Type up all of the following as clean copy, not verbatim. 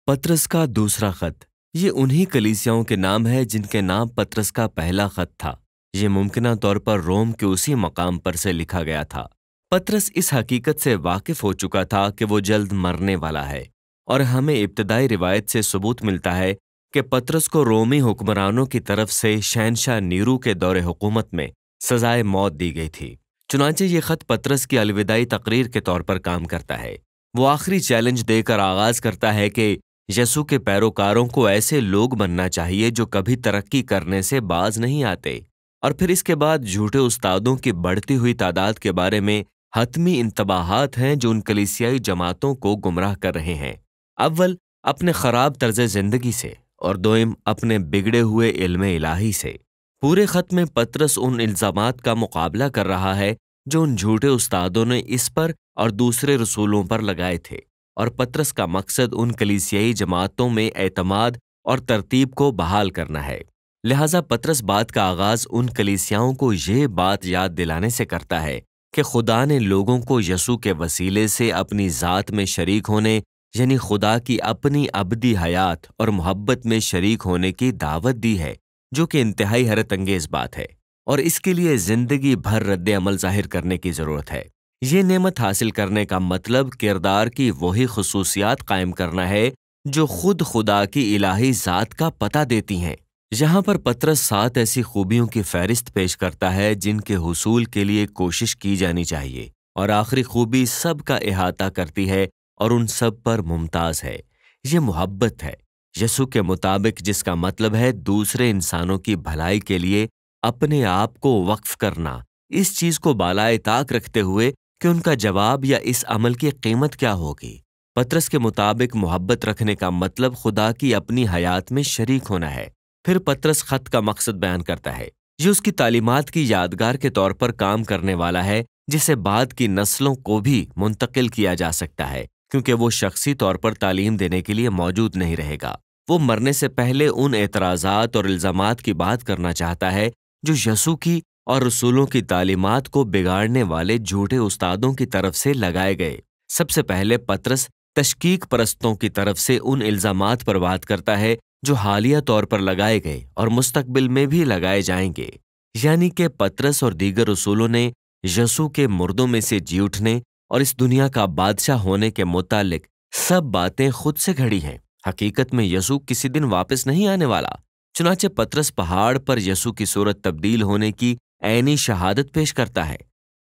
پطرس کا دوسرا خط۔ یہ انہی کلیسیاؤں کے نام ہے جن کے نام پطرس کا پہلا خط تھا۔ یہ ممکنہ طور پر روم کے اسی مقام پر سے لکھا گیا تھا۔ پطرس اس حقیقت سے واقف ہو چکا تھا کہ وہ جلد مرنے والا ہے، اور ہمیں ابتدائی روایت سے ثبوت ملتا ہے کہ پطرس کو رومی حکمرانوں کی طرف سے شہنشاہ نیرو کے دور حکومت میں سزائے موت دی گئی تھی۔ چنانچہ یہ خط پطرس کی الوداعی تقریر کے طور پر کام کرتا ہے۔ وہ آخری چیلنج دے کر آغاز کرتا ہے کہ یسوع کے پیروکاروں کو ایسے لوگ بننا چاہیے جو کبھی ترقی کرنے سے باز نہیں آتے، اور پھر اس کے بعد جھوٹے استادوں کی بڑھتی ہوئی تعداد کے بارے میں حتمی انتباہات ہیں جو ان کلیسیائی جماعتوں کو گمراہ کر رہے ہیں۔ اول اپنے خراب طرز زندگی سے، اور دوئم اپنے بگڑے ہوئے علم الہی سے۔ پورے خط میں پطرس ان الزامات کا مقابلہ کر رہا ہے جو ان جھوٹے استادوں نے اس پر اور دوسرے رسولوں پر لگائے تھے، اور پطرس کا مقصد ان کلیسیائی جماعتوں میں اعتماد اور ترتیب کو بحال کرنا ہے۔ لہٰذا پطرس بات کا آغاز ان کلیسیاؤں کو یہ بات یاد دلانے سے کرتا ہے کہ خدا نے لوگوں کو یسوع کے وسیلے سے اپنی ذات میں شریک ہونے، یعنی خدا کی اپنی ابدی حیات اور محبت میں شریک ہونے کی دعوت دی ہے، جو کہ انتہائی حیرت انگیز بات ہے، اور اس کے لیے زندگی بھر رد عمل ظاہر کرنے کی ضرورت ہے۔ یہ نعمت حاصل کرنے کا مطلب کردار کی وہی خصوصیات قائم کرنا ہے جو خود خدا کی الہی ذات کا پتہ دیتی ہیں۔ یہاں پر پطرس 7 ایسی خوبیوں کی فہرست پیش کرتا ہے جن کے حصول کے لیے کوشش کی جانی چاہیے، اور آخری خوبی سب کا احاطہ کرتی ہے اور ان سب پر ممتاز ہے۔ یہ محبت ہے، یسوع کے مطابق، جس کا مطلب ہے دوسرے انسانوں کی بھلائی کے لیے اپنے آپ کو وقف کرنا، اس چیز کو بالائے طاق رکھتے ہوئے کہ ان کا جواب یا اس عمل کی قیمت کیا ہوگی۔ پطرس کے مطابق محبت رکھنے کا مطلب خدا کی اپنی حیات میں شریک ہونا ہے۔ پھر پطرس خط کا مقصد بیان کرتا ہے۔ یہ اس کی تعلیمات کی یادگار کے طور پر کام کرنے والا ہے جسے بعد کی نسلوں کو بھی منتقل کیا جا سکتا ہے، کیونکہ وہ شخصی طور پر تعلیم دینے کے لیے موجود نہیں رہے گا۔ وہ مرنے سے پہلے ان اعتراضات اور الزامات کی بات کرنا چاہتا ہے جو یسوع کی اور رسولوں کی تعلیمات کو بگاڑنے والے جھوٹے استادوں کی طرف سے لگائے گئے۔ سب سے پہلے پطرس تشکیک پرستوں کی طرف سے ان الزامات پر بات کرتا ہے جو حالیہ طور پر لگائے گئے اور مستقبل میں بھی لگائے جائیں گے، یعنی کہ پطرس اور دیگر رسولوں نے یسوع کے مردوں میں سے جی اٹھنے اور اس دنیا کا بادشاہ ہونے کے متعلق سب باتیں خود سے گھڑی ہیں۔ حقیقت میں یسوع کسی دن واپس نہیں آنے والا۔ چنانچہ پطرس پہاڑ پر یسوع کی صورت تبدیل ہونے کی عینی شہادت پیش کرتا ہے۔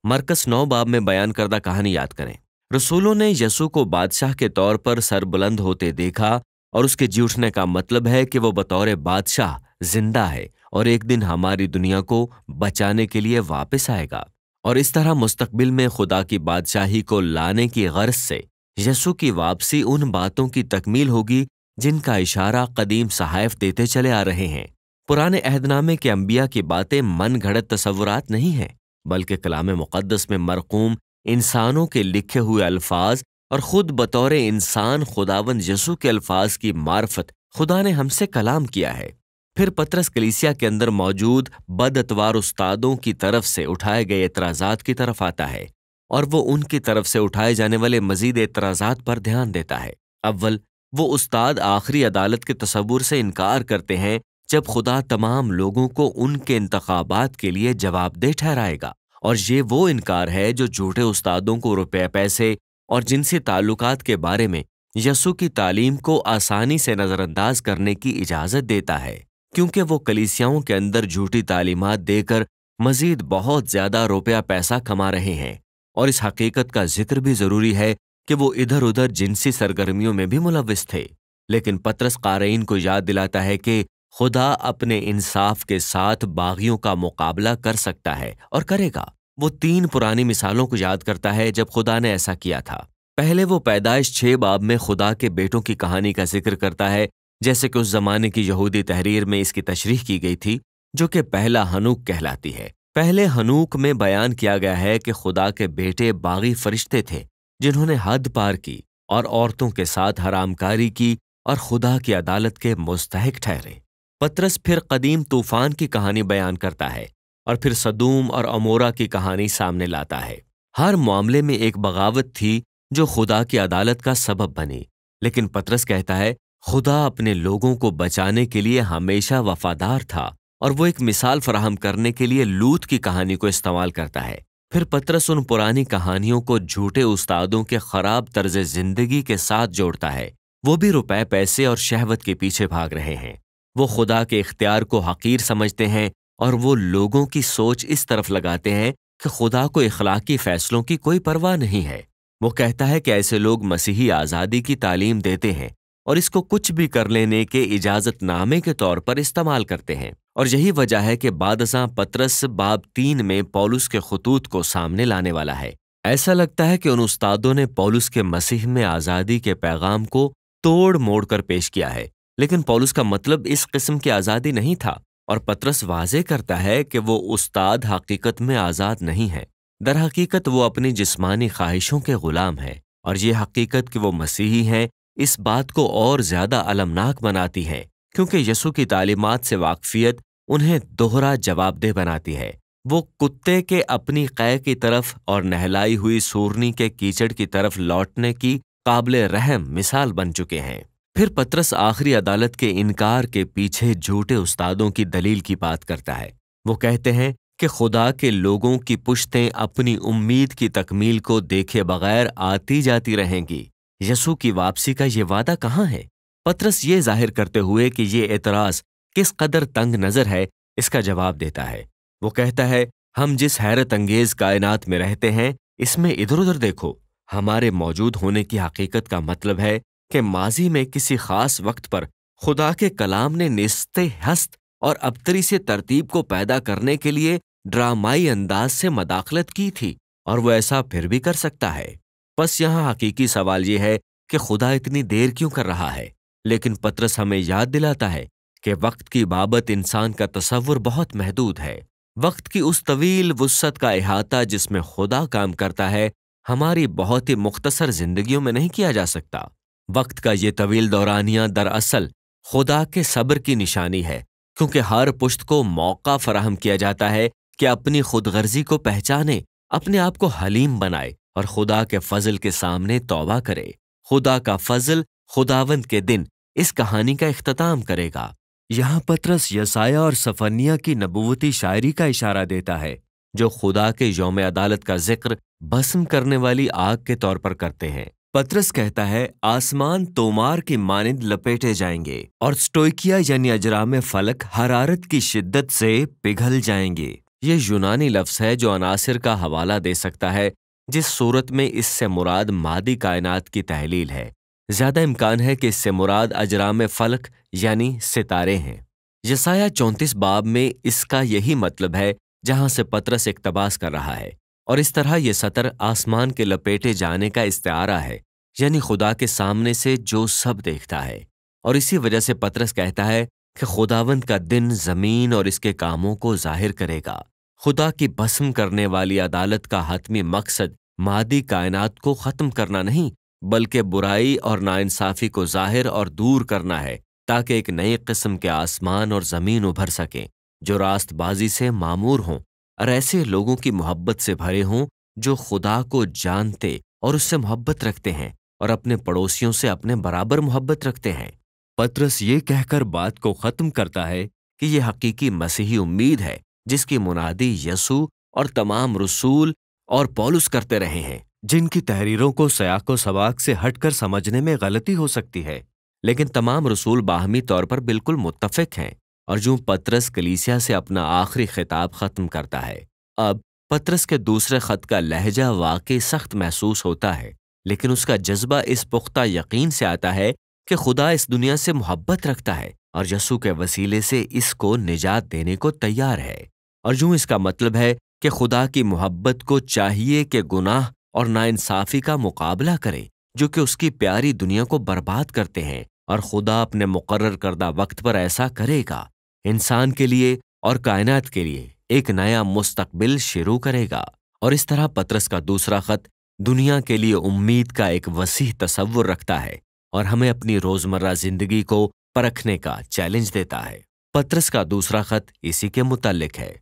مرکز 9 باب میں بیان کردہ کہانی یاد کریں۔ رسولوں نے یسوع کو بادشاہ کے طور پر سر بلند ہوتے دیکھا، اور اس کے جی اٹھنے کا مطلب ہے کہ وہ بطور بادشاہ زندہ ہے اور ایک دن ہماری دنیا کو بچانے کے لیے واپس آئے گا، اور اس طرح مستقبل میں خدا کی بادشاہی کو لانے کی غرض سے یسوع کی واپسی ان باتوں کی تکمیل ہوگی جن کا اشارہ قدیم صحائف دیتے چلے آ رہے ہیں۔ پرانے عہد نامے کے انبیاء کی باتیں من گھڑت تصورات نہیں ہیں، بلکہ کلام مقدس میں مرقوم انسانوں کے لکھے ہوئے الفاظ، اور خود بطور انسان خداوند یسوع کے الفاظ کی معرفت خدا نے ہم سے کلام کیا ہے۔ پھر پطرس کلیسیا کے اندر موجود بد اتوار استادوں کی طرف سے اٹھائے گئے اعتراضات کی طرف آتا ہے، اور وہ ان کی طرف سے اٹھائے جانے والے مزید اعتراضات پر دھیان دیتا ہے۔ اول، وہ استاد آخری عدالت کے تصور سے انکار کرتے ہیں جب خدا تمام لوگوں کو ان کے انتخابات کے لیے جواب دہ ٹھہرائے گا، اور یہ وہ انکار ہے جو جھوٹے استادوں کو روپے پیسے اور جنسی تعلقات کے بارے میں یسوع کی تعلیم کو آسانی سے نظر انداز کرنے کی اجازت دیتا ہے، کیونکہ وہ کلیسیاؤں کے اندر جھوٹی تعلیمات دے کر مزید بہت زیادہ روپیہ پیسہ کما رہے ہیں۔ اور اس حقیقت کا ذکر بھی ضروری ہے کہ وہ ادھر ادھر جنسی سرگرمیوں میں بھی ملوث تھے، لیکن پطرس قارئین کو یاد دلاتا ہے کہ خدا اپنے انصاف کے ساتھ باغیوں کا مقابلہ کر سکتا ہے اور کرے گا۔ وہ 3 پرانی مثالوں کو یاد کرتا ہے جب خدا نے ایسا کیا تھا۔ پہلے وہ پیدائش 6 باب میں خدا کے بیٹوں کی کہانی کا ذکر کرتا ہے، جیسے کہ اس زمانے کی یہودی تحریر میں اس کی تشریح کی گئی تھی، جو کہ پہلا ہنوک کہلاتی ہے۔ پہلے ہنوک میں بیان کیا گیا ہے کہ خدا کے بیٹے باغی فرشتے تھے جنہوں نے حد پار کی اور عورتوں کے ساتھ حرام کاری کی اور خدا کی عدالت کے مستحق ٹھہرے۔ پطرس پھر قدیم طوفان کی کہانی بیان کرتا ہے، اور پھر سدوم اور عمورہ کی کہانی سامنے لاتا ہے۔ ہر معاملے میں ایک بغاوت تھی جو خدا کی عدالت کا سبب بنی، لیکن پطرس کہتا ہے خدا اپنے لوگوں کو بچانے کے لیے ہمیشہ وفادار تھا، اور وہ ایک مثال فراہم کرنے کے لیے لوط کی کہانی کو استعمال کرتا ہے۔ پھر پطرس ان پرانی کہانیوں کو جھوٹے استادوں کے خراب طرز زندگی کے ساتھ جوڑتا ہے۔ وہ بھی روپے پیسے اور شہوت کے پیچھے بھاگ رہے ہیں۔ وہ خدا کے اختیار کو حقیر سمجھتے ہیں، اور وہ لوگوں کی سوچ اس طرف لگاتے ہیں کہ خدا کو اخلاقی فیصلوں کی کوئی پرواہ نہیں ہے۔ وہ کہتا ہے کہ ایسے لوگ مسیحی آزادی کی تعلیم دیتے ہیں اور اس کو کچھ بھی کر لینے کے اجازت نامے کے طور پر استعمال کرتے ہیں، اور یہی وجہ ہے کہ بعد ازاں پطرس باب 3 میں پولس کے خطوط کو سامنے لانے والا ہے۔ ایسا لگتا ہے کہ ان استادوں نے پولس کے مسیح میں آزادی کے پیغام کو توڑ موڑ کر پیش کیا ہے، لیکن پولس کا مطلب اس قسم کی آزادی نہیں تھا، اور پطرس واضح کرتا ہے کہ وہ استاد حقیقت میں آزاد نہیں ہے۔ در حقیقت وہ اپنی جسمانی خواہشوں کے غلام ہے، اور یہ حقیقت کہ وہ مسیحی ہیں اس بات کو اور زیادہ المناک بناتی ہے، کیونکہ یسوع کی تعلیمات سے واقفیت انہیں دوہرا جواب دہ بناتی ہے۔ وہ کتے کے اپنی قے کی طرف اور نہلائی ہوئی سورنی کے کیچڑ کی طرف لوٹنے کی قابل رحم مثال بن چکے ہیں۔ پھر پطرس آخری عدالت کے انکار کے پیچھے جھوٹے استادوں کی دلیل کی بات کرتا ہے۔ وہ کہتے ہیں کہ خدا کے لوگوں کی پشتیں اپنی امید کی تکمیل کو دیکھے بغیر آتی جاتی رہیں گی۔ یسوع کی واپسی کا یہ وعدہ کہاں ہے؟ پطرس یہ ظاہر کرتے ہوئے کہ یہ اعتراض کس قدر تنگ نظر ہے، اس کا جواب دیتا ہے۔ وہ کہتا ہے، ہم جس حیرت انگیز کائنات میں رہتے ہیں اس میں ادھر ادھر دیکھو۔ ہمارے موجود ہونے کی حقیقت کا مطلب ہے کہ ماضی میں کسی خاص وقت پر خدا کے کلام نے نشست ہست اور ابتری سے ترتیب کو پیدا کرنے کے لیے ڈرامائی انداز سے مداخلت کی تھی، اور وہ ایسا پھر بھی کر سکتا ہے۔ بس یہاں حقیقی سوال یہ ہے کہ خدا اتنی دیر کیوں کر رہا ہے؟ لیکن پطرس ہمیں یاد دلاتا ہے کہ وقت کی بابت انسان کا تصور بہت محدود ہے۔ وقت کی اس طویل وسعت کا احاطہ جس میں خدا کام کرتا ہے، ہماری بہت ہی مختصر زندگیوں میں نہیں کیا جا سکتا۔ وقت کا یہ طویل دورانیہ دراصل خدا کے صبر کی نشانی ہے، کیونکہ ہر پشت کو موقع فراہم کیا جاتا ہے کہ اپنی خود غرضی کو پہچانے، اپنے آپ کو حلیم بنائے اور خدا کے فضل کے سامنے توبہ کرے۔ خدا کا فضل خداوند کے دن اس کہانی کا اختتام کرے گا۔ یہاں پطرس یسایہ اور صفنیہ کی نبوتی شاعری کا اشارہ دیتا ہے، جو خدا کے یوم عدالت کا ذکر بھسم کرنے والی آگ کے طور پر کرتے ہیں۔ پطرس کہتا ہے، آسمان تومار کی مانند لپیٹے جائیں گے، اور سٹوئکیا یعنی اجرام فلک حرارت کی شدت سے پگھل جائیں گے۔ یہ یونانی لفظ ہے جو عناصر کا حوالہ دے سکتا ہے، جس صورت میں اس سے مراد مادی کائنات کی تحلیل ہے۔ زیادہ امکان ہے کہ اس سے مراد اجرام فلک یعنی ستارے ہیں۔ یسایہ 34 باب میں اس کا یہی مطلب ہے جہاں سے پطرس اقتباس کر رہا ہے، اور اس طرح یہ سطر آسمان کے لپیٹے جانے کا استعارہ ہے، یعنی خدا کے سامنے سے جو سب دیکھتا ہے۔ اور اسی وجہ سے پطرس کہتا ہے کہ خداوند کا دن زمین اور اس کے کاموں کو ظاہر کرے گا۔ خدا کی بھسم کرنے والی عدالت کا حتمی مقصد مادی کائنات کو ختم کرنا نہیں، بلکہ برائی اور ناانصافی کو ظاہر اور دور کرنا ہے، تاکہ ایک نئی قسم کے آسمان اور زمین ابھر سکیں جو راست بازی سے معمور ہوں، اور ایسے لوگوں کی محبت سے بھرے ہوں جو خدا کو جانتے اور اس سے محبت رکھتے ہیں اور اپنے پڑوسیوں سے اپنے برابر محبت رکھتے ہیں۔ پطرس یہ کہہ کر بات کو ختم کرتا ہے کہ یہ حقیقی مسیحی امید ہے جس کی منادی یسوع اور تمام رسول اور پولس کرتے رہے ہیں، جن کی تحریروں کو سیاق و سباق سے ہٹ کر سمجھنے میں غلطی ہو سکتی ہے، لیکن تمام رسول باہمی طور پر بالکل متفق ہیں۔ اور جو پطرس کلیسیا سے اپنا آخری خطاب ختم کرتا ہے، اب پطرس کے دوسرے خط کا لہجہ واقعی سخت محسوس ہوتا ہے، لیکن اس کا جذبہ اس پختہ یقین سے آتا ہے کہ خدا اس دنیا سے محبت رکھتا ہے اور یسوع کے وسیلے سے اس کو نجات دینے کو تیار ہے۔ اور یوں اس کا مطلب ہے کہ خدا کی محبت کو چاہیے کہ گناہ اور ناانصافی کا مقابلہ کرے جو کہ اس کی پیاری دنیا کو برباد کرتے ہیں، اور خدا اپنے مقرر کردہ وقت پر ایسا کرے گا، انسان کے لیے اور کائنات کے لیے ایک نیا مستقبل شروع کرے گا۔ اور اس طرح پطرس کا دوسرا خط دنیا کے لیے امید کا ایک وسیع تصور رکھتا ہے اور ہمیں اپنی روزمرہ زندگی کو پرکھنے کا چیلنج دیتا ہے۔ پطرس کا دوسرا خط اسی کے متعلق ہے۔